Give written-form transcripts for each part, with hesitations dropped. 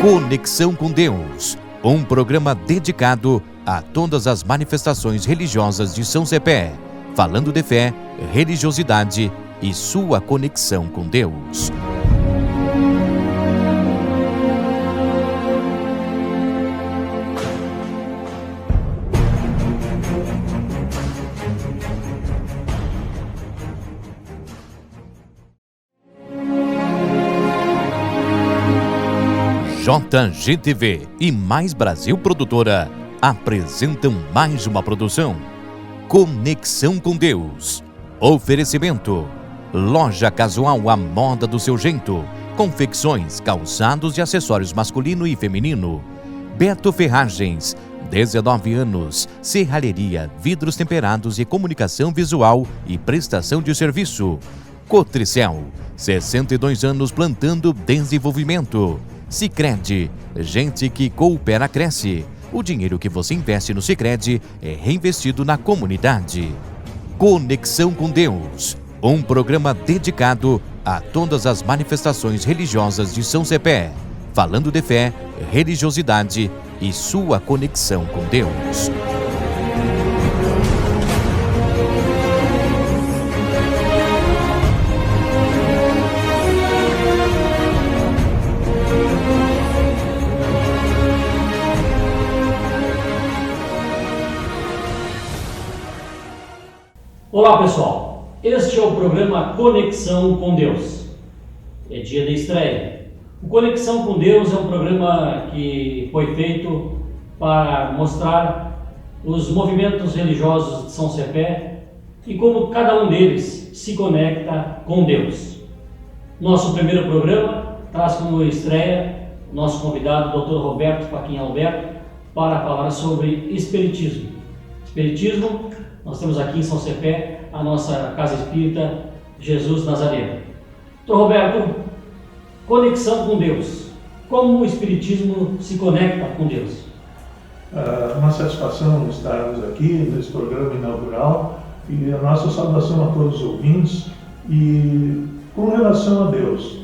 Conexão com Deus, um programa dedicado a todas as manifestações religiosas de São Cepé, falando de fé, religiosidade e sua conexão com Deus. JGTV e Mais Brasil Produtora apresentam mais uma produção. Conexão com Deus. Oferecimento: Loja Casual à moda do seu jeito. Confecções, calçados e acessórios masculino e feminino. Beto Ferragens, 19 anos. Serralheria, vidros temperados e comunicação visual e prestação de serviço. Cotricel, 62 anos plantando desenvolvimento. Sicredi, gente que coopera cresce. O dinheiro que você investe no Sicredi é reinvestido na comunidade. Conexão com Deus, um programa dedicado a todas as manifestações religiosas de São Cepé, falando de fé, religiosidade e sua conexão com Deus. Olá pessoal, este é o programa Conexão com Deus. É dia de estreia. O Conexão com Deus é um programa que foi feito para mostrar os movimentos religiosos de São Cepé e como cada um deles se conecta com Deus. Nosso primeiro programa traz como estreia o nosso convidado, Dr. Roberto Faquin Alberto, para falar sobre Espiritismo. Espiritismo, nós temos aqui em São Cepé a nossa Casa Espírita Jesus Nazareno. Dr. Roberto, conexão com Deus. Como o Espiritismo se conecta com Deus? Uma satisfação estarmos aqui nesse programa inaugural e a nossa saudação a todos os ouvintes. E com relação a Deus,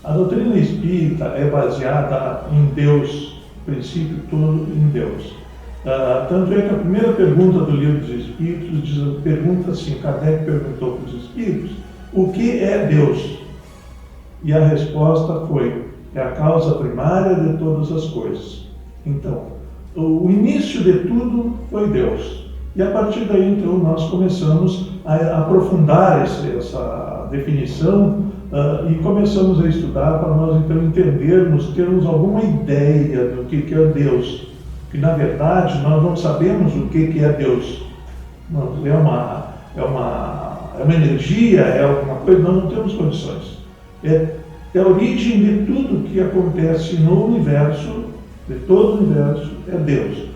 a doutrina espírita é baseada em Deus, o princípio todo em Deus. Tanto é que a primeira pergunta do Livro dos Espíritos pergunta assim: Kardec perguntou para os Espíritos, o que é Deus? E a resposta foi: é a causa primária de todas as coisas. Então, o início de tudo foi Deus. E a partir daí, então, nós começamos a aprofundar essa definição e começamos a estudar para nós, então, entendermos, termos alguma ideia do que é Deus. Que na verdade nós não sabemos o que é Deus. É uma energia, é alguma coisa, nós não temos condições. É a origem de tudo que acontece no universo, de todo o universo, é Deus.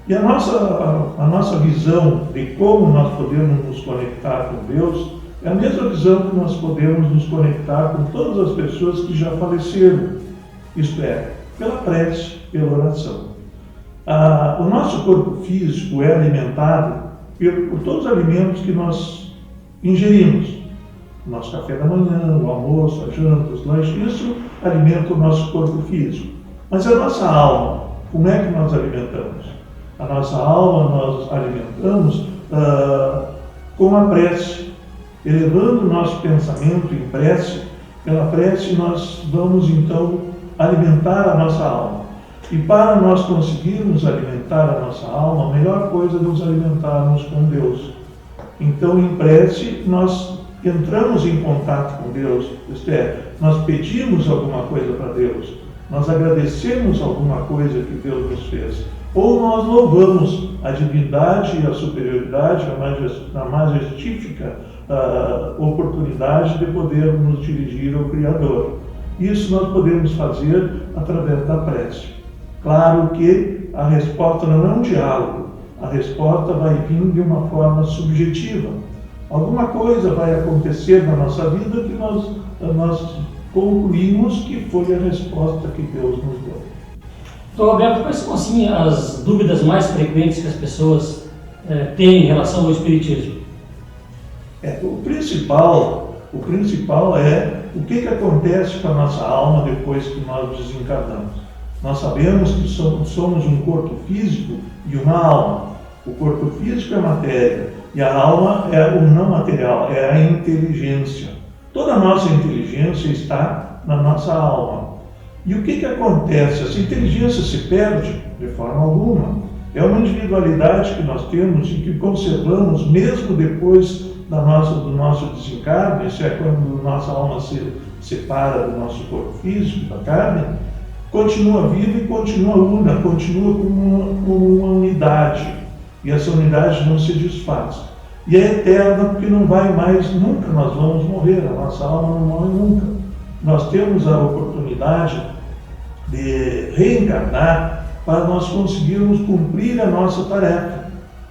E a nossa visão de como nós podemos nos conectar com Deus é a mesma visão que nós podemos nos conectar com todas as pessoas que já faleceram. Isto é, pela prece, pela oração. O nosso corpo físico é alimentado por todos os alimentos que nós ingerimos. O nosso café da manhã, o almoço, a janta, os lanches, isso alimenta o nosso corpo físico. Mas a nossa alma, como é que nós alimentamos? A nossa alma nós alimentamos com a prece, elevando o nosso pensamento em prece. Pela prece nós vamos então alimentar a nossa alma. E para nós conseguirmos alimentar a nossa alma, a melhor coisa é nos alimentarmos com Deus. Então, em prece, nós entramos em contato com Deus, isto é, nós pedimos alguma coisa para Deus, nós agradecemos alguma coisa que Deus nos fez, ou nós louvamos a divindade e a superioridade, a majestífica oportunidade de podermos nos dirigir ao Criador. Isso nós podemos fazer através da prece. Claro que a resposta não é um diálogo, a resposta vai vir de uma forma subjetiva. Alguma coisa vai acontecer na nossa vida que nós concluímos que foi a resposta que Deus nos deu. Então, Roberto, quais são assim, as dúvidas mais frequentes que as pessoas têm em relação ao Espiritismo? O principal é o que acontece com a nossa alma depois que nós desencarnamos. Nós sabemos que somos um corpo físico e uma alma. O corpo físico é matéria e a alma é o não material, é a inteligência. Toda a nossa inteligência está na nossa alma. E o que acontece? Essa inteligência se perde de forma alguma. É uma individualidade que nós temos e que conservamos mesmo depois do nosso desencarne, isso é quando nossa alma se separa do nosso corpo físico, da carne, continua viva e continua una, continua como uma unidade. E essa unidade não se desfaz. E é eterna porque não vai mais nunca, nós vamos morrer, a nossa alma não morre nunca. Nós temos a oportunidade de reencarnar para nós conseguirmos cumprir a nossa tarefa.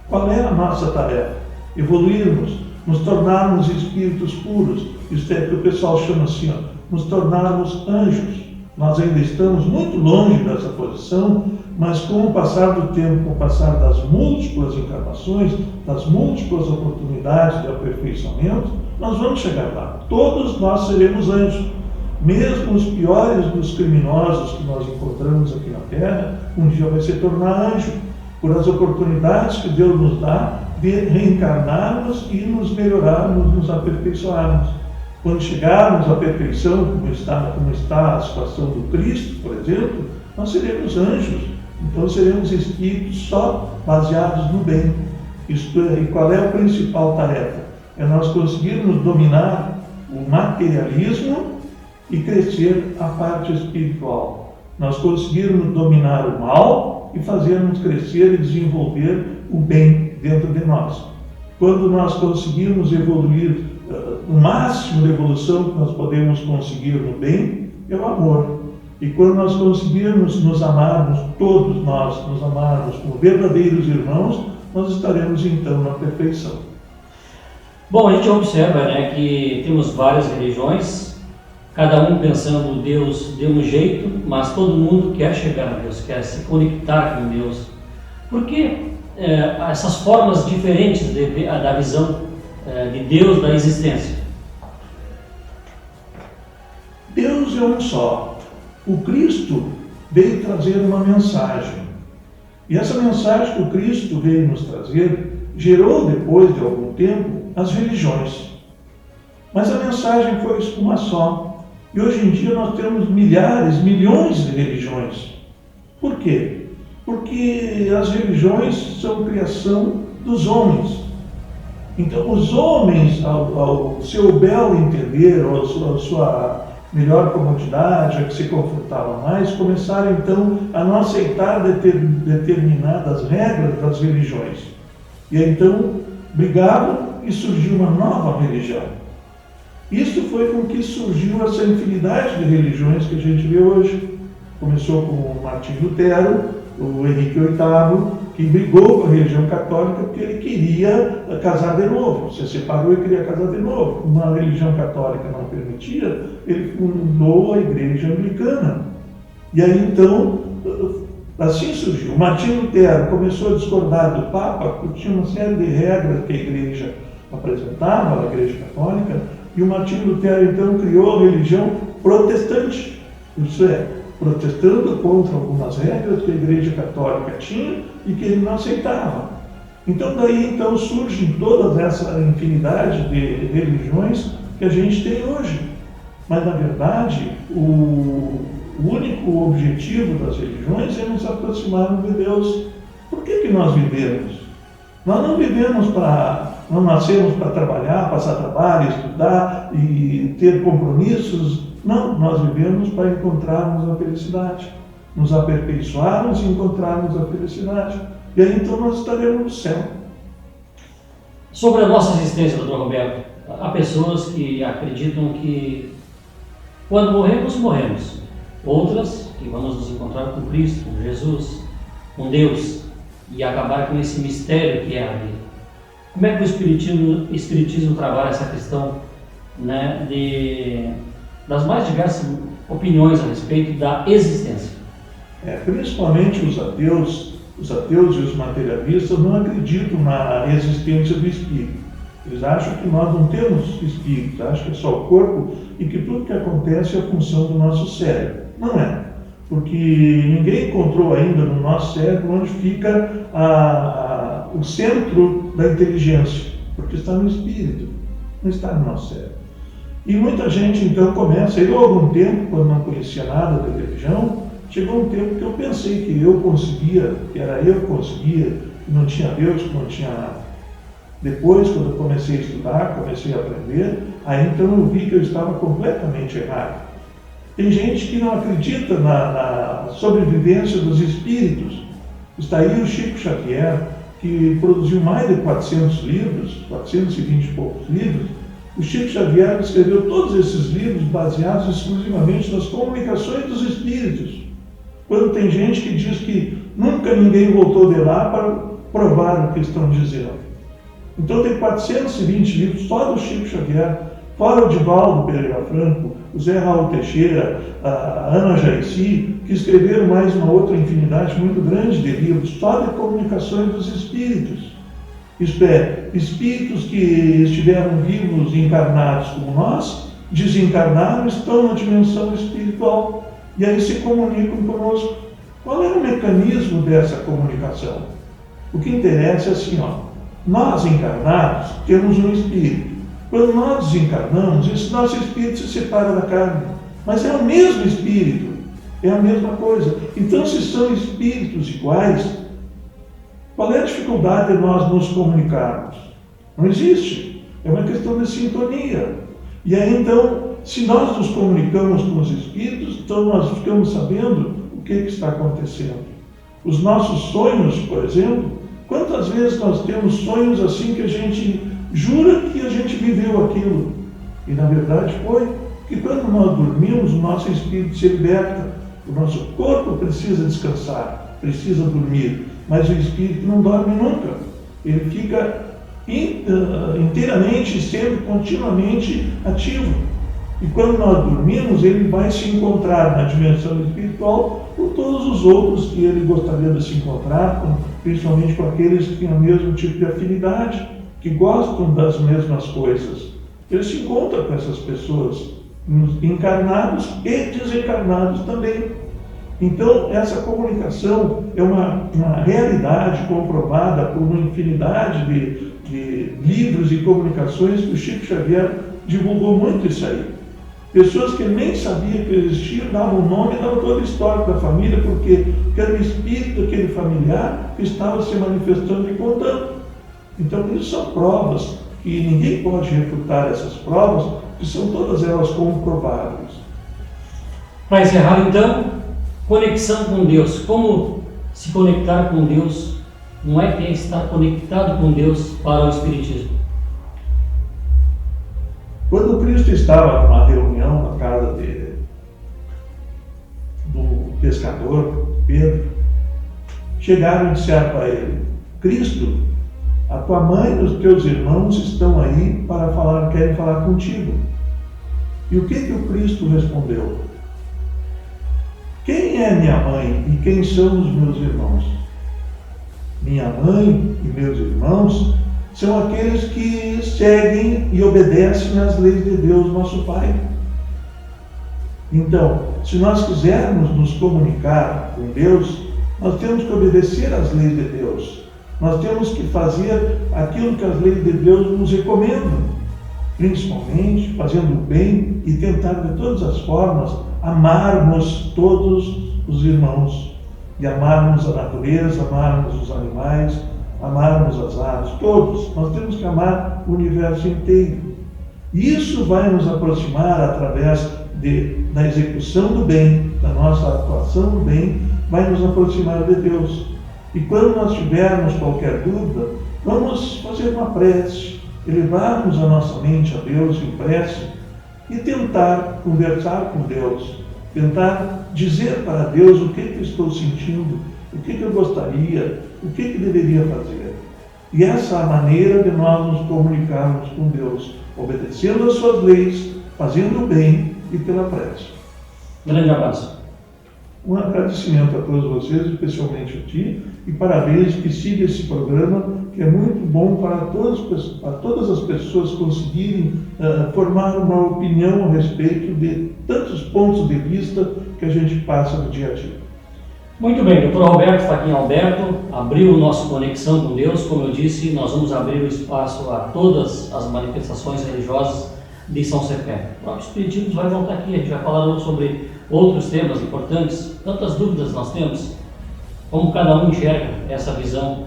Qual é a nossa tarefa? Evoluirmos, nos tornarmos espíritos puros, isso é que o pessoal chama assim, nos tornarmos anjos. Nós ainda estamos muito longe dessa posição, mas com o passar do tempo, com o passar das múltiplas encarnações, das múltiplas oportunidades de aperfeiçoamento, nós vamos chegar lá. Todos nós seremos anjos. Mesmo os piores dos criminosos que nós encontramos aqui na Terra, um dia vai se tornar anjo, por as oportunidades que Deus nos dá de reencarnarmos e nos melhorarmos, nos aperfeiçoarmos. Quando chegarmos à perfeição, como está a situação do Cristo, por exemplo, nós seremos anjos. Então seremos espíritos só baseados no bem. Isto é, e qual é a principal tarefa? É nós conseguirmos dominar o materialismo e crescer a parte espiritual. Nós conseguirmos dominar o mal e fazermos crescer e desenvolver o bem dentro de nós. Quando nós conseguirmos evoluir, o máximo de evolução que nós podemos conseguir no bem é o amor. E quando nós conseguirmos nos amarmos, todos nós nos amarmos como verdadeiros irmãos, nós estaremos então na perfeição. Bom, a gente observa, que temos várias religiões, cada um pensando Deus de um jeito, mas todo mundo quer chegar a Deus, quer se conectar com Deus. Por que essas formas diferentes da visão de Deus, da existência? Deus é um só. O Cristo veio trazer uma mensagem. E essa mensagem que o Cristo veio nos trazer gerou, depois de algum tempo, as religiões. Mas a mensagem foi uma só. E hoje em dia nós temos milhares, milhões de religiões. Por quê? Porque as religiões são criação dos homens. Então, os homens, ao seu belo entender, ou a sua melhor comodidade, a que se confortava mais, começaram então a não aceitar determinadas regras das religiões. E então brigavam e surgiu uma nova religião. Isso foi com que surgiu essa infinidade de religiões que a gente vê hoje. Começou com o Martim Lutero, o Henrique VIII, que brigou com a religião católica porque ele queria casar de novo. Se separou e queria casar de novo. Como a religião católica não permitia, ele fundou a igreja anglicana. E aí então, assim surgiu. O Martim Lutero começou a discordar do Papa, porque tinha uma série de regras que a igreja apresentava, a igreja católica, e o Martim Lutero então criou a religião protestante. Isso é, protestando contra algumas regras que a igreja católica tinha e que ele não aceitava. Então daí então surge toda essa infinidade de religiões que a gente tem hoje. Mas na verdade o único objetivo das religiões é nos aproximarmos de Deus. Por que nós vivemos? Nós não vivemos não nascemos para trabalhar, passar trabalho, estudar e ter compromissos. Não, nós vivemos para encontrarmos a felicidade, nos aperfeiçoarmos e encontrarmos a felicidade. E aí então nós estaremos no céu. Sobre a nossa existência, Dr. Roberto, há pessoas que acreditam que quando morremos, morremos. Outras que vamos nos encontrar com Cristo, com Jesus, com Deus e acabar com esse mistério que é a vida. Como é que o Espiritismo trabalha essa questão, das mais diversas opiniões a respeito da existência? Principalmente os ateus e os materialistas não acreditam na existência do espírito. Eles acham que nós não temos espírito, acham que é só o corpo e que tudo que acontece é a função do nosso cérebro. Não é. porque ninguém encontrou ainda no nosso cérebro onde fica o centro da inteligência, porque está no espírito, não está no nosso cérebro. E muita gente então começa, eu há algum tempo, quando não conhecia nada da religião, chegou um tempo que eu pensei que eu conseguia, que era eu que conseguia, que não tinha Deus, que não tinha nada. Depois, quando eu comecei a estudar, comecei a aprender, aí então eu vi que eu estava completamente errado. Tem gente que não acredita na sobrevivência dos espíritos. Está aí o Chico Xavier, que produziu mais de 400 livros, 420 e poucos livros. O Chico Xavier escreveu todos esses livros baseados exclusivamente nas comunicações dos espíritos. Quando tem gente que diz que nunca ninguém voltou de lá para provar o que estão dizendo. Então tem 420 livros só do Chico Xavier, fora o Divaldo Pereira Franco, o Zé Raul Teixeira, a Ana Jaissi, que escreveram mais uma outra infinidade muito grande de livros só de comunicações dos espíritos. Isto é, espíritos que estiveram vivos e encarnados como nós, desencarnaram, estão na dimensão espiritual e aí se comunicam conosco. Qual é o mecanismo dessa comunicação? O que interessa é assim, nós encarnados temos um espírito. Quando nós desencarnamos, esse nosso espírito se separa da carne, mas é o mesmo espírito, é a mesma coisa. Então, se são espíritos iguais, qual é a dificuldade de nós nos comunicarmos? Não existe. É uma questão de sintonia. E aí, então, se nós nos comunicamos com os espíritos, então nós ficamos sabendo o que está acontecendo. Os nossos sonhos, por exemplo, quantas vezes nós temos sonhos assim que a gente jura que a gente viveu aquilo? E na verdade foi que quando nós dormimos, o nosso espírito se liberta. O nosso corpo precisa descansar, precisa dormir, mas o espírito não dorme nunca. Ele fica inteiramente, sempre, continuamente ativo. E quando nós dormimos, ele vai se encontrar na dimensão espiritual com todos os outros que ele gostaria de se encontrar, principalmente com aqueles que têm o mesmo tipo de afinidade, que gostam das mesmas coisas. Ele se encontra com essas pessoas, encarnados e desencarnados também. Então, essa comunicação é uma realidade comprovada por uma infinidade de livros e comunicações que o Chico Xavier divulgou muito isso aí. Pessoas que nem sabiam que existiam, davam o nome e davam toda a história da família, porque era o espírito daquele familiar que estava se manifestando e contando. Então, isso são provas, e ninguém pode refutar essas provas, que são todas elas comprováveis. Para encerrar, então, conexão com Deus. Como se conectar com Deus? Não é quem está conectado com Deus para o Espiritismo. Quando Cristo estava numa reunião na casa do pescador, Pedro, chegaram e disseram para ele: Cristo, a tua mãe e os teus irmãos estão aí querem falar contigo. E o que o Cristo respondeu? Quem é minha mãe e quem são os meus irmãos? Minha mãe e meus irmãos são aqueles que seguem e obedecem às leis de Deus, nosso Pai. Então, se nós quisermos nos comunicar com Deus, nós temos que obedecer às leis de Deus. Nós temos que fazer aquilo que as leis de Deus nos recomendam, principalmente fazendo o bem e tentar de todas as formas amarmos todos os irmãos, e amarmos a natureza, amarmos os animais, amarmos as aves, todos. Nós temos que amar o universo inteiro. E isso vai nos aproximar através da execução do bem, da nossa atuação do bem, vai nos aproximar de Deus. E quando nós tivermos qualquer dúvida, vamos fazer uma prece, elevarmos a nossa mente a Deus em prece e tentar conversar com Deus, tentar dizer para Deus o que estou sentindo, o que eu gostaria, o que deveria fazer. E essa é a maneira de nós nos comunicarmos com Deus, obedecendo às suas leis, fazendo o bem e pela prece. Grande abraço. Um agradecimento a todos vocês, especialmente a ti, e parabéns que siga esse programa que é muito bom para todas as pessoas conseguirem formar uma opinião a respeito de tantos pontos de vista que a gente passa no dia a dia. Muito bem, Dr. Roberto Fachin Alberto abriu o nosso Conexão com Deus. Como eu disse, nós vamos abrir o espaço a todas as manifestações religiosas de São Cepé. O próprio Espiritismo vai voltar aqui, a gente vai falar sobre outros temas importantes. Tantas dúvidas nós temos, como cada um enxerga essa visão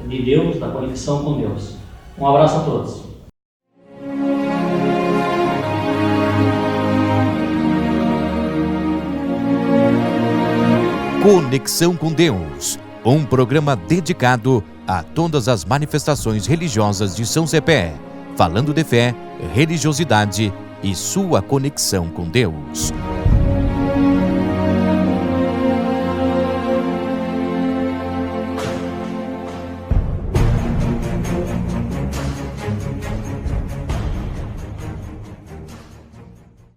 de Deus, da conexão com Deus. Um abraço a todos. Conexão com Deus, um programa dedicado a todas as manifestações religiosas de São Cepé, falando de fé, religiosidade e sua conexão com Deus.